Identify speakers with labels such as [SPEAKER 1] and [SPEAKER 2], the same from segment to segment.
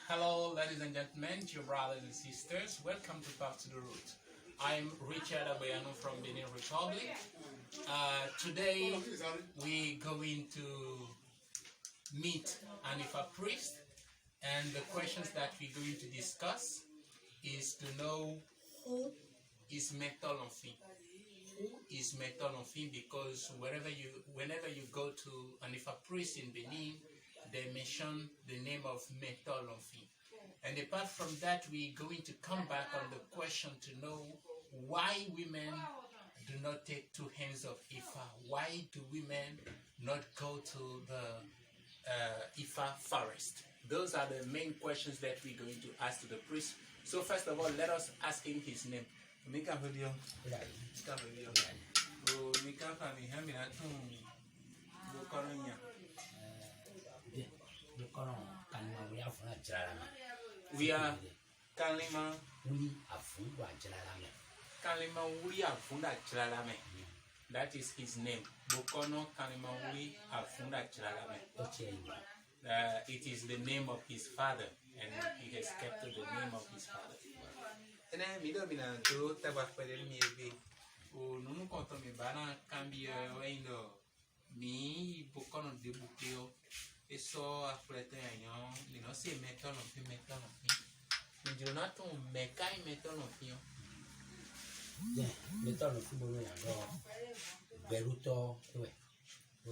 [SPEAKER 1] Hello, ladies and gentlemen, dear brothers and sisters. Welcome to Back to the Root. I'm Richard Abayano from Benin Republic. Today, we're going to meet an Ifa priest, and the questions that we're going to discuss is to know who is Mɛtɔlɔnfin. Who is Mɛtɔlɔnfin? Because whenever you go to an Ifa priest in Benin, they mention the name of Mɛtɔlɔnfin. And apart from that, we're going to come back on the question to know why women do not take two hands of Ifa. Why do women not go to the Ifa forest? Those are the main questions that we're going to ask to the priest. So first of all, let us ask him his name. We are Kalima Wuri Afunda Chilalame. That is his name. Bokono Kalima Wuri Afunda Chilalame. It is the name of his father, and he has kept the name of his father. And then we don't do maybe. Nunu konto mi bana cambia wendo mi Bokono de Bukeo. Eso aflete año, ni no se Mɛtɔlɔnfin. Mi Jonathan mekai Mɛtɔlɔnfin.
[SPEAKER 2] Yeah, Mɛtɔlɔnfin bolo ya do beruto we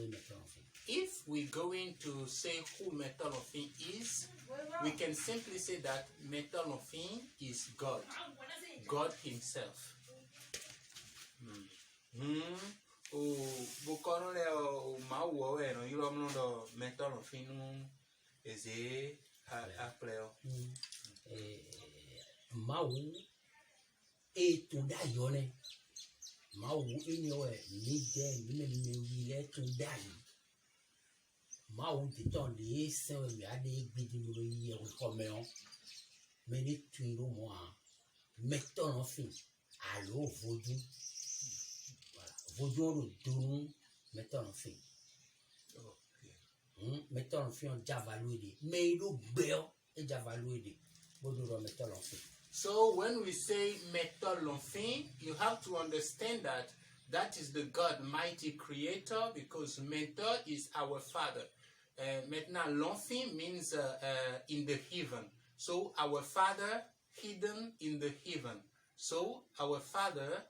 [SPEAKER 2] Mɛtɔlɔnfin.
[SPEAKER 1] If we're going to say who Mɛtɔlɔnfin is, we can simply say that Mɛtɔlɔnfin is God, God Himself. Bukono le o mawo e no yiro mno Mɛtɔlɔnfin nu eze apleo.
[SPEAKER 2] Mawu e tunda yone. Mawu inyo e mi wile tunda yi. Mawu ti ton de se o mi ade gbidi mo yi e ko me on. Me ni tuiro mo a Mɛtɔlɔnfin alo vodu. Vodu dunu Mɛtɔlɔnfin. Mɛtɔlɔnfin on javaluide. Me do beo e javaluide. Bodu ro Mɛtɔlɔnfin.
[SPEAKER 1] So when we say Mɛtɔlɔnfin, you have to understand that that is the God mighty creator, because Mɛtɔ is our father. Mɛtɔlɔnfin means in the heaven. So our father hidden in the heaven. So our father,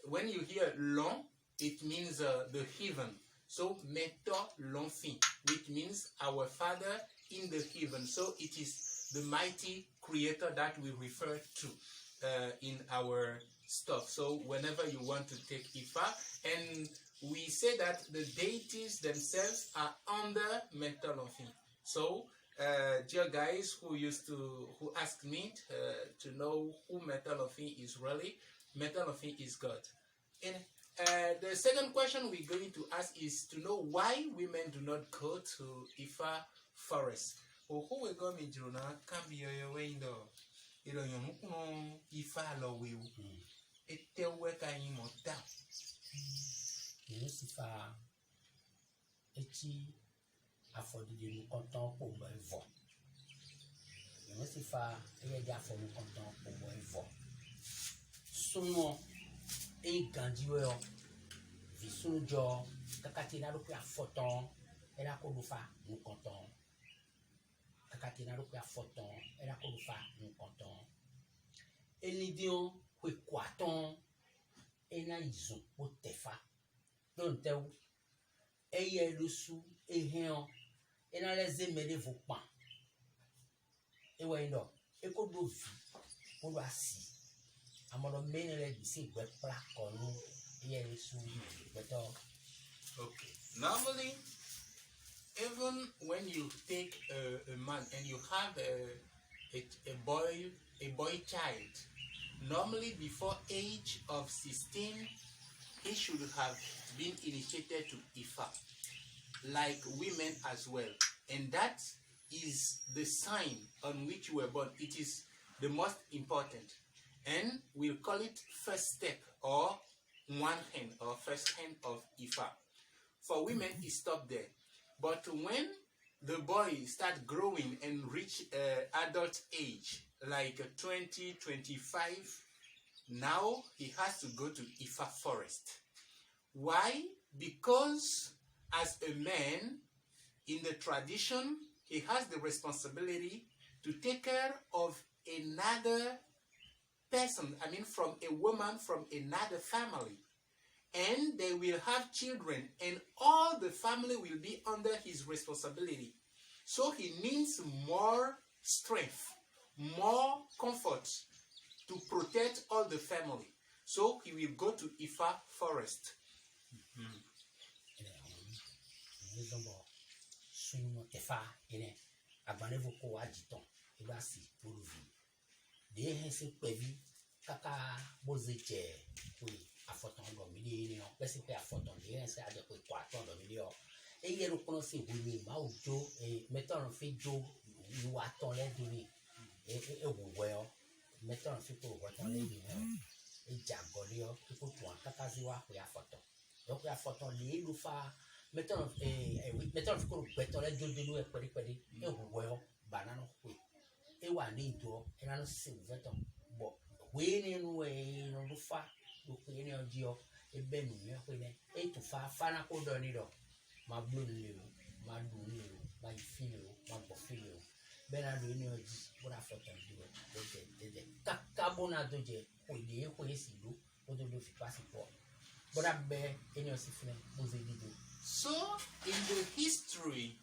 [SPEAKER 1] when you hear long, it means the heaven. So Mɛtɔlɔnfin, which means our father in the heaven. So it is the mighty creator that we refer to in our stuff. So whenever you want to take Ifa, and we say that the deities themselves are under Mɛtɔlɔnfin. So dear guys who asked me to know who Mɛtɔlɔnfin is really, Mɛtɔlɔnfin is God. And the second question we're going to ask is to know why women do not go to Ifa forest. Who we go me Jona can be your window. You don't know Ifa lo will. It tell where can you more down.
[SPEAKER 2] Yes, if eti affordé de nous content pour moi vent. Yes, if il y a affordé nous content pour moi vent. Souvent et gandiwe visunu jo kakatina lo kwa photon et la ko fa nous content. Kakatina lo kwa photon et la ko fa nous content. Et l'idion ko kwaton et na izon o tefa. Donc et ye le sou et hen et na les emele vos pan. Et ouais non, et ko do vi pour do assis. Okay.
[SPEAKER 1] Normally, even when you take a man and you have a boy child, normally before age of 16, he should have been initiated to Ifa, like women as well. And that is the sign on which you were born. It is the most important. And we'll call it first step or one hand or first hand of Ifa. For women, it stopped there. But when the boy start growing and reach adult age, like 20, 25, now he has to go to Ifa forest. Why? Because as a man, in the tradition, he has the responsibility to take care of another person, from a woman from another family. And they will have children, and all the family will be under his responsibility. So he needs more strength, more comfort to protect all the family. So he will go to Ifa forest.
[SPEAKER 2] Afɔtɔn dɔ mi de ni o bɛsi pe afɔtɔn de yɛn sɛ adi ko kɔ atɔn dɔ mi de o eye ro kɔnɔ si wuli ma o dzo mɛtɔlɔnfin dzo yiwa tɔn lɛ do ni ewu wɛ o mɛtɔlɔnfin ko wɔ tɔn lɛ do ni o edza gɔli o ko tɔn kaka zi wa ko afɔtɔn donc afɔtɔn le elu fa mɛtɔlɔnfin ko gbɛtɔn lɛ do do ɛkpɛdikpɛdi ewu wɛ o banana ko ewa ne do ɛna no si vɛtɔn bɔn wee ni nu no do fa. Any of you, a ben, to fana ko doni do, my blue little, my blue, my filo, my bofilo, Ben I do any of this, what I thought I do. Takabona doje, with the equation, what do you pass it for? But I bear any of the
[SPEAKER 1] So, in the history,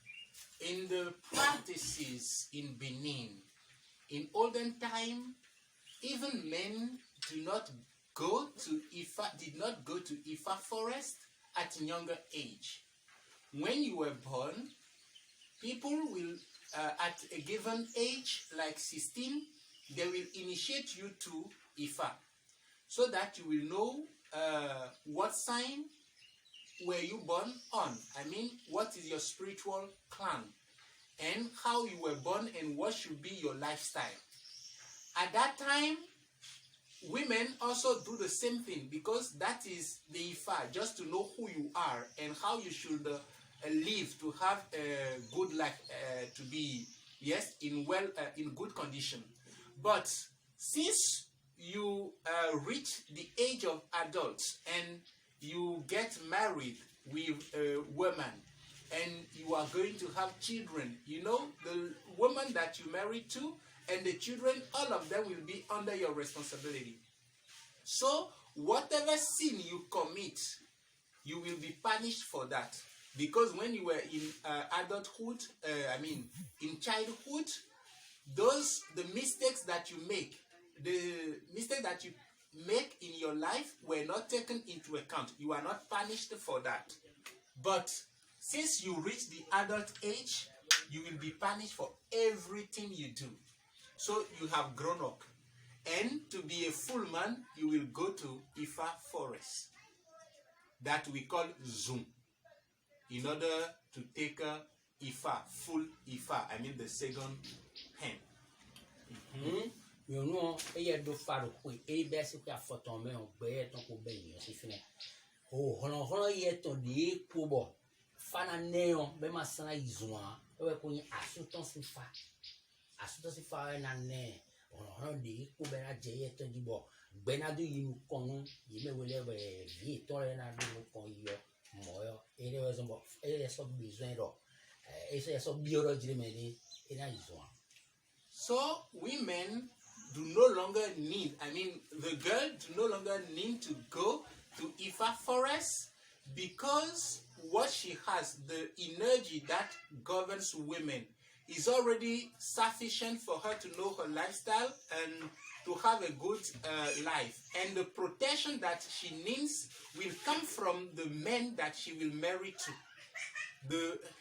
[SPEAKER 1] in the practices in Benin, in olden time, even men did not go to Ifa forest at a younger age. When you were born, people will, at a given age, like 16, they will initiate you to Ifa, so that you will know what sign were you born on. What is your spiritual clan, and how you were born, and what should be your lifestyle. At that time, women also do the same thing, because that is the Ifa, just to know who you are and how you should live to have a good life, to be in good condition. But since you reach the age of adults and you get married with a woman and you are going to have children, the woman that you married to and the children, all of them will be under your responsibility. So, whatever sin you commit, you will be punished for that. Because when you were in adulthood, in childhood, the mistakes that you make, in your life were not taken into account. You are not punished for that. But since you reach the adult age, you will be punished for everything you do. So you have grown up. And to be a full man, you will go to Ifa forest, that we call Zoom, in order to take Ifa, full Ifa, the second hand.
[SPEAKER 2] You know, a do far quick, a basic affoton me on bed on obeying your sifine. Oh, hono yet on the kubo. Fana neo, bemasana izua, we're asuton sifa. Asuton sifa and ne, on the kubera jayet on the bo. Benadu you con, you may will ever be tolerant on your moil, it was a sort of business. It's a sort of biology in a izua.
[SPEAKER 1] So, women do no longer need, the girl do no longer need to go to Ifa forest, because what she has, the energy that governs women, is already sufficient for her to know her lifestyle and to have a good life. And the protection that she needs will come from the men that she will marry to.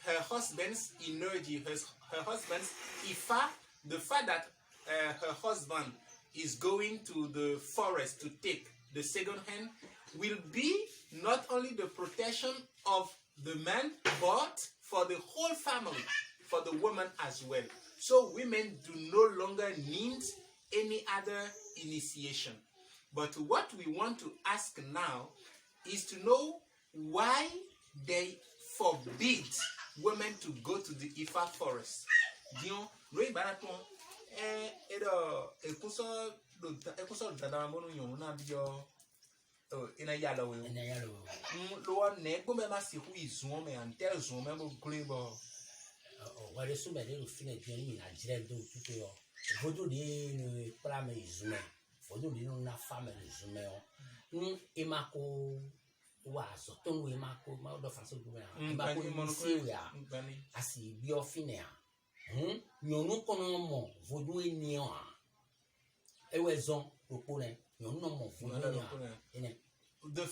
[SPEAKER 1] Her husband's energy, her husband's Ifa, the fact that her husband is going to the forest to take the second hand will be not only the protection of the man, but for the whole family, for the woman as well. So women do no longer need any other initiation. But what we want to ask now is to know why they forbid women to go to the Ifa forest. Dion, Ray Baraton, ekuso dada mono yon na bio in a yellow. Loa neck, but my see who is woman and tells woman of global.
[SPEAKER 2] What is so many little thing again? I dread do to you. Voodoo de Prame is me. For do you know family is me? Emako was a tongue with Marco, Mouth of Fasonia. I see be of Finea. You no kono mo voodoo in Nia. It was on opponent. You no more voodoo.
[SPEAKER 1] The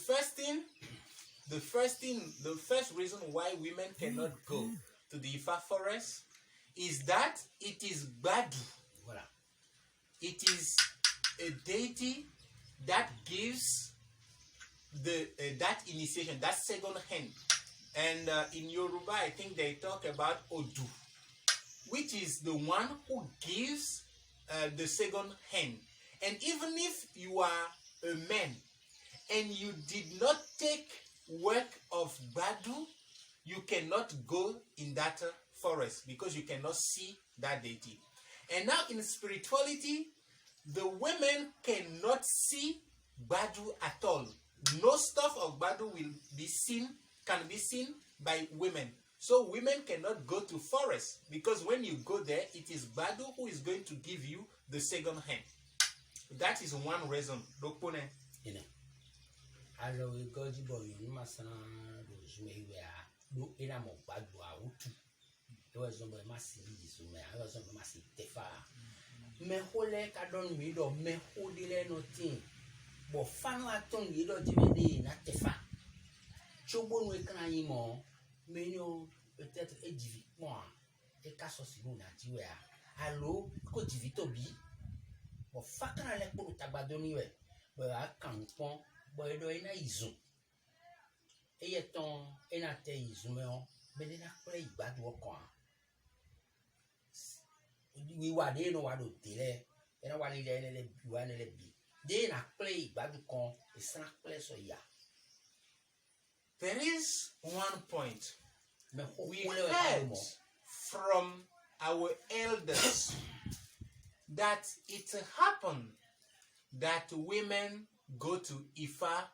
[SPEAKER 1] first reason why women cannot go to the Ifa forest is that it is Badu.
[SPEAKER 2] Voilà.
[SPEAKER 1] It is a deity that gives the that initiation, that second hand. And in Yoruba, I think they talk about Odu, which is the one who gives the second hand. And even if you are a man and you did not take work of Badu, you cannot go in that forest because you cannot see that deity. And now in spirituality, the women cannot see Badu at all. No stuff of Badu can be seen by women. So women cannot go to forest because when you go there, it is Badu who is going to give you the second hand. That is one reason.
[SPEAKER 2] Alors, we go to boy, you must may wear no enam of Badu out. There was no massive, I was on massive tefa. Me hole cadon mido, me hodile no thing. But fano aton yido jimedi na tefa. Chobon we crying more, menu peut-être edivi moi. E caso si luna tiwea. Allo, ko divito bi. But fakana le puru tabadoni we. But I can't pon, but I do ina izun. Eyeton, ina te izumeo, but then I play bad work on. We were there no one to delay, and I wanted to be one be. Then I play bad con, a snack place or ya.
[SPEAKER 1] There is one point. We heard from our elders that it happened that women go to Ifa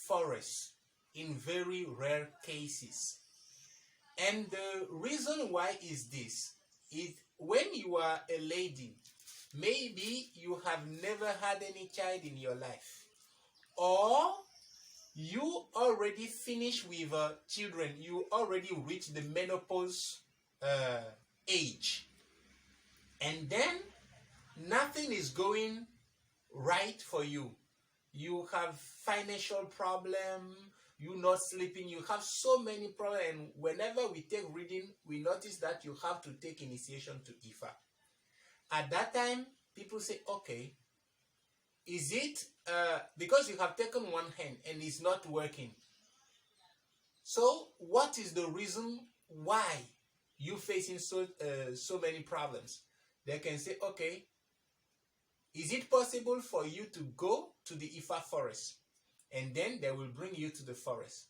[SPEAKER 1] forest in very rare cases. And the reason why is this. When you are a lady, maybe you have never had any child in your life. Or you already finished with children. You already reached the menopause age. And then nothing is going right for you. You have financial problem, you're not sleeping, you have so many problems, and whenever we take reading, we notice that you have to take initiation to Ifa. At that time, people say, okay, is it because you have taken one hand and it's not working? So what is the reason why you're facing so many problems? They can say, okay, is it possible for you to go to the Ifa forest? And then they will bring you to the forest.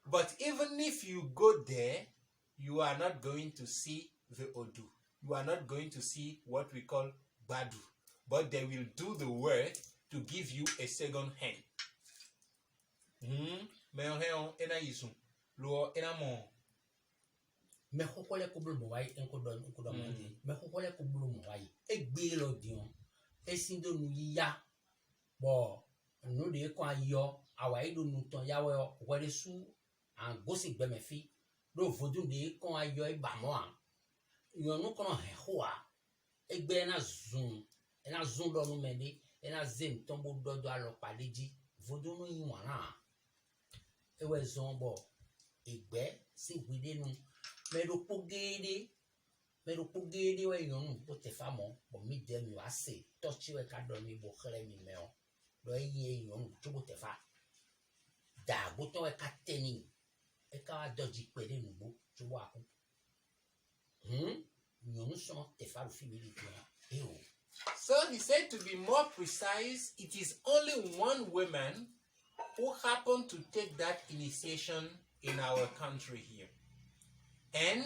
[SPEAKER 1] But even if you go there, you are not going to see the Odu. You are not going to see what we call Badu. But they will do the work to give you a second hand.
[SPEAKER 2] No de ko ayo awai do nuton yawo wele su an gosi gbemefi do vodun de ko ayo e ba mo an yo no kono he ho a egbe na zun do no mede e na zen tombo dodo alo paleji vodun no yin wana e we zon bo egbe si gwide nu me do pogede we yo nu bo te famo bo mi de mi wa se touch we ka do mi bo khere mi me o do ye yon tubo te fa da boto e kateni e ka doji pele nubo tubo aku yon so te fa family to e.
[SPEAKER 1] So he said, to be more precise, it is only one woman who happened to take that initiation in our country here. And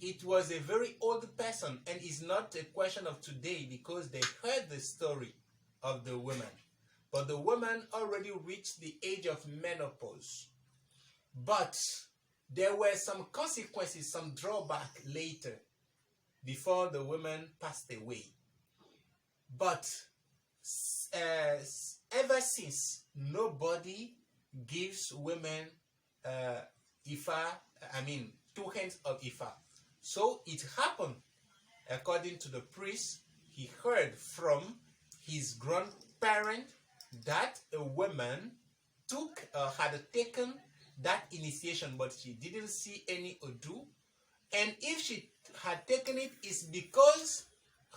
[SPEAKER 1] it was a very old person, and it's not a question of today because they heard the story of the woman. But the woman already reached the age of menopause. But there were some consequences, some drawback later, before the woman passed away. But ever since, nobody gives women two hands of Ifa. So it happened, according to the priest, he heard from his grandparent that a woman had taken that initiation, but she didn't see any Odu. And if she had taken it, it's because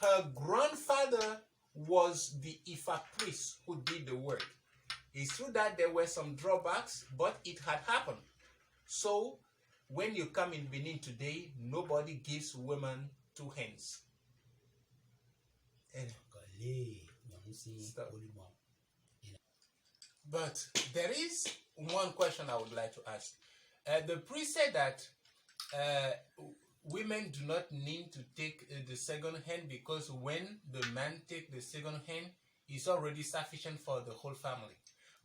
[SPEAKER 1] her grandfather was the Ifa priest who did the work. It's true that there were some drawbacks, but it had happened. So when you come in Benin today, nobody gives women two hands. And but there is one question I would like to ask. The priest said that women do not need to take the second hand because when the man takes the second hand, it's already sufficient for the whole family.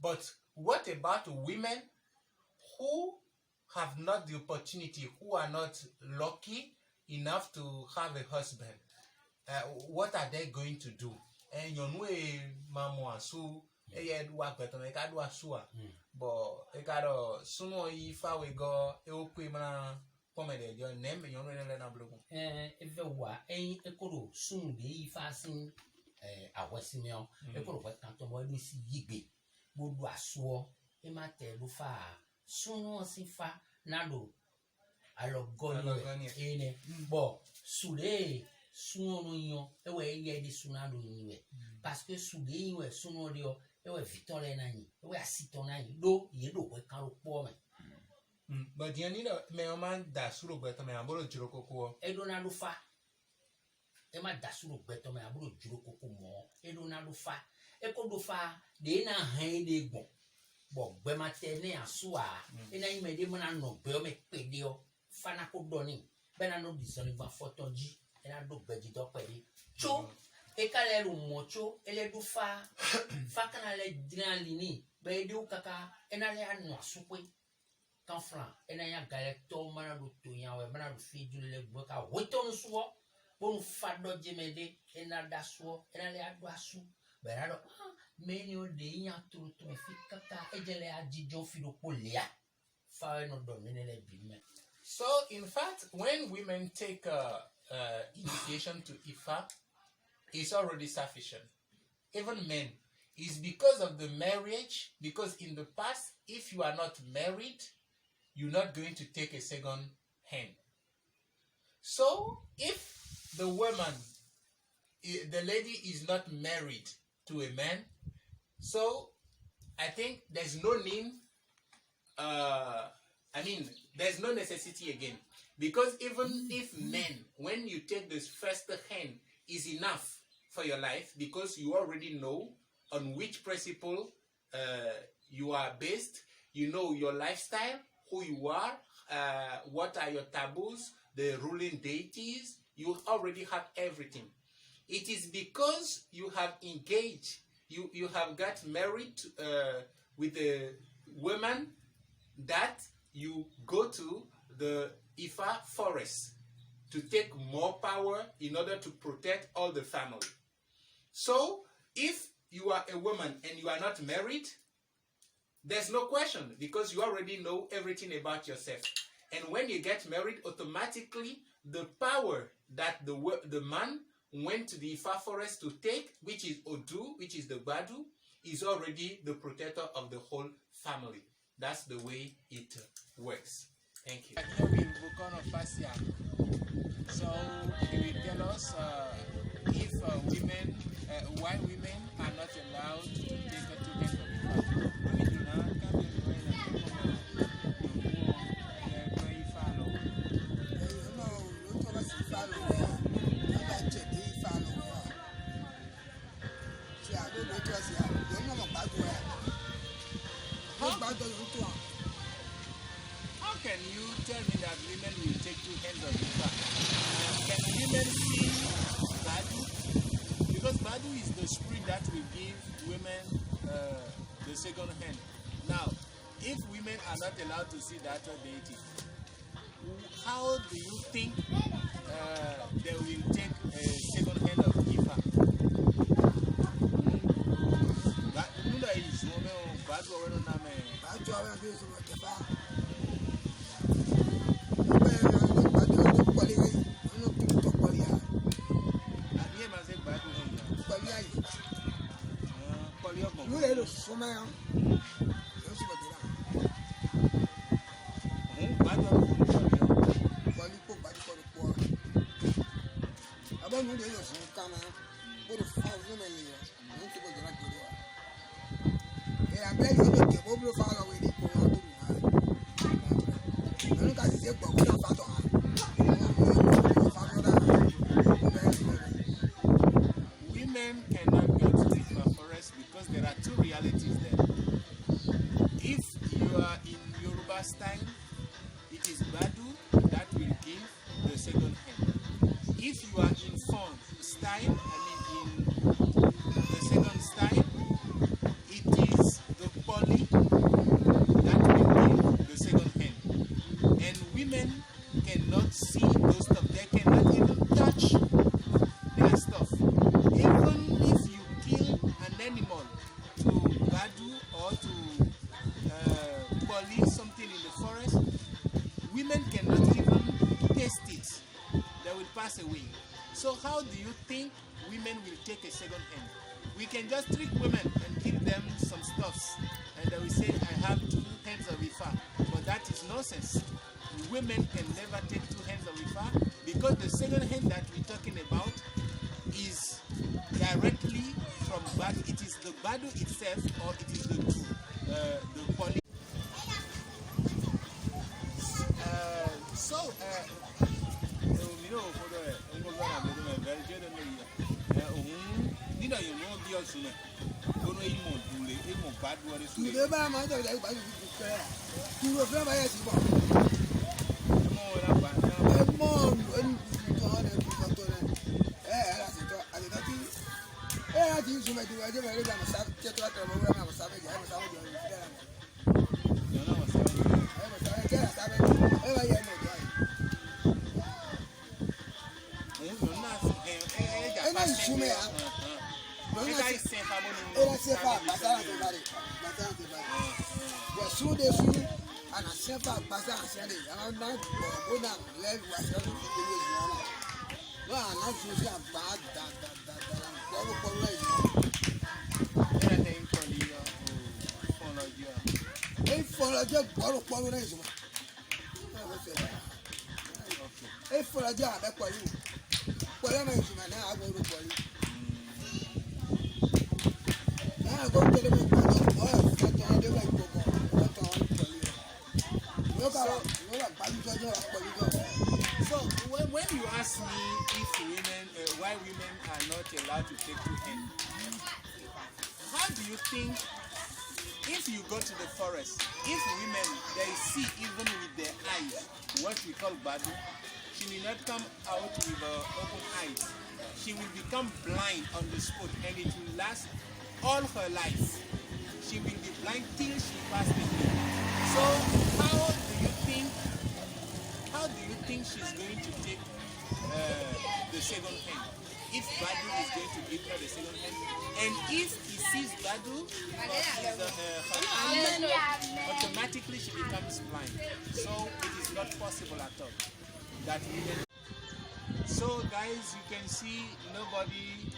[SPEAKER 1] But what about women who have not the opportunity, who are not lucky enough to have a husband? What are they going to do? And you know, mama so do work better. I can't do a sua, but I got sooner if I will go. It will be my comedy. Your name, you know, na blue.
[SPEAKER 2] If you were a ekoro soon be fasting a Westimio, ekoro what can't avoid me see ye. Would was swore, a matter lufa, soon si fa, nado. I love going in a bo, Sude, soon away ye the sunado in it. Pasque Sude were sooner dio, they were Victoria Nani, we are sit on nine, though you do what can't pour me.
[SPEAKER 1] But you need a man that's true, but I'm a Juroko.
[SPEAKER 2] Edonado fa. Emma dasuru better me aburo juroko more. Edonado fa. Eko fa de na han de gbon bo gbe ma te ne aso a e na ime de mo na no be o me pede o fa na ko do ni be na no disoni va fotoji e na do beji do pede cho e ka le ru mo cho ele du fa kana le dinalini be de o kaka e na le anu aso pe kan fran e na ya gale to ma na do to yan we ma na do fi ju le gbo ka wo to no so bo fa do jemede e na da so e na le adu aso. But I don't many of the young to
[SPEAKER 1] So, in fact, when women take initiation to Ifa, it's already sufficient. Even men, it's because of the marriage, because in the past, if you are not married, you're not going to take a second hand. So, if the woman, the lady is not married to a man, so I think there's no need, there's no necessity again. Because even if men, when you take this first hand, is enough for your life, because you already know on which principle you are based, you know your lifestyle, who you are, what are your taboos, the ruling deities, you already have everything. It is because you have engaged, you have got married with a woman that you go to the Ifa forest to take more power in order to protect all the family. So, if you are a woman and you are not married, there's no question because you already know everything about yourself. And when you get married, automatically the power that the man went to the Ifa forest to take, which is Odu, which is the Badu, is already the protector of the whole family. That's the way it works. Thank you. So he will tell us if women, why women are not allowed to take a token of can you tell me that women will take 2 hands of Ifa? Can women see Badu? Because Badu is the spirit that will give women the second hand. Now, if women are not allowed to see that deity, how do you think they will take a second hand of Ifa? Women cannot go to the forest because there are 2 realities there. If you are in Yoruba style, it is Badu that will give the second hand. If you are in Fon style, in the second style, it is the Poli that will give the second hand. And women cannot see those stuff. They cannot even touch their stuff. Even if you kill an animal to Badu or to Poli, something in the forest, women cannot even taste it. They will pass away. So how do you think women will take a second hand? We can just trick women and give them some stuffs, and they will say, I have 2 hands of Ifa. But that is nonsense. Women can never take 2 hands of Ifa, because the second hand that we're talking about is directly from Badu. It is the Badu itself, or it is the Poli. So when you ask me if women, why women are not allowed to take 2 hands, how do you think, if you go to the forest, if women, they see even with their eyes what we call Badu, she will not come out with open eyes. She will become blind on the spot, and it will last all her life. She will be blind till she passes away. So how do you think she's going to take the second hand? If Badu is going to give her the second hand, and if he sees Badu, automatically she becomes blind. So it is not possible at all that women. So guys, you can see nobody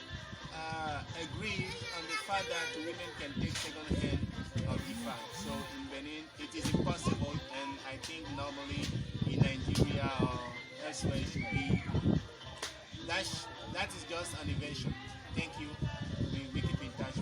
[SPEAKER 1] agrees on the fact that women can take second hand of Ifa. So in Benin, it is impossible, and I think normally in Nigeria or elsewhere it should be. That is just an invention. Thank you. We keep in touch.